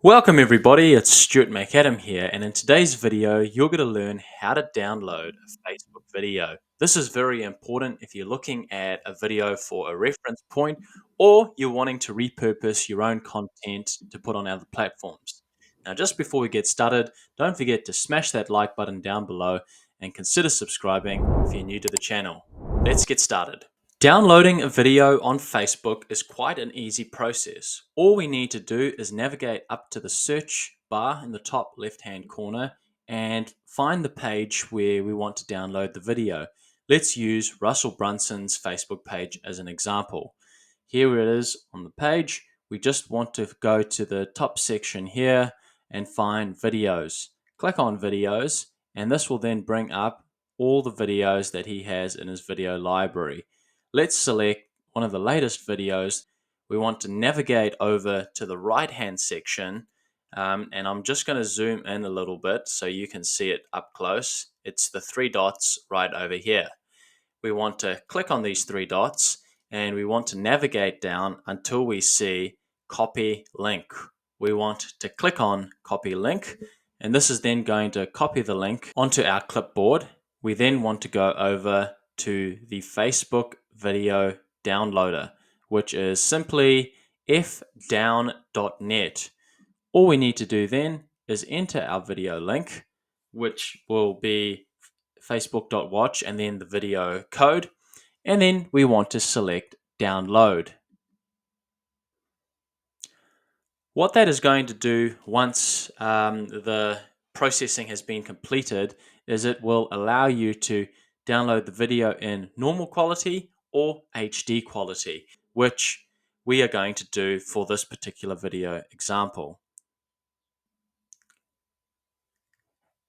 Welcome everybody, it's Stuart Macadam here, and in today's video you're going to learn how to download a Facebook video. This is very important if you're looking at a video for a reference point or you're wanting to repurpose your own content to put on other platforms. Now just before we get started, don't forget to smash that like button down below and consider subscribing if you're new to the channel. Let's get started. Downloading a video on Facebook is quite an easy process. All we need to do is navigate up to the search bar in the top left-hand corner and find the page where we want to download the video. Let's use Russell Brunson's Facebook page as an example. Here it is on the page. We just want to go to the top section here and find videos. Click on videos and this will then bring up all the videos that he has in his video library. Let's select one of the latest videos. We want to navigate over to the right hand section and I'm just going to zoom in a little bit so you can see it up close. It's the three dots right over here. We want to click on these three dots and we want to navigate down until we see copy link. We want to click on copy link and this is then going to copy the link onto our clipboard. We then want to go over to the Facebook video downloader, which is simply fdown.net. All we need to do then is enter our video link, which will be facebook.watch and then the video code, and then we want to select download. What that is going to do once the processing has been completed is it will allow you to download the video in normal quality or HD quality, which we are going to do for this particular video example.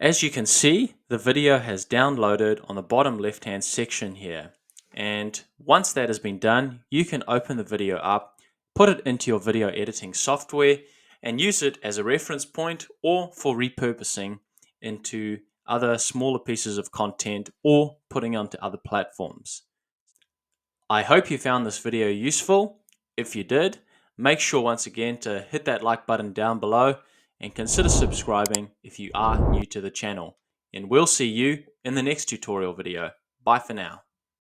As you can see, the video has downloaded on the bottom left hand section here. And once that has been done, you can open the video up, put it into your video editing software and use it as a reference point or for repurposing into other smaller pieces of content or putting onto other platforms. I hope you found this video useful. If you did, make sure once again to hit that like button down below and consider subscribing if you are new to the channel. And we'll see you in the next tutorial video. Bye for now.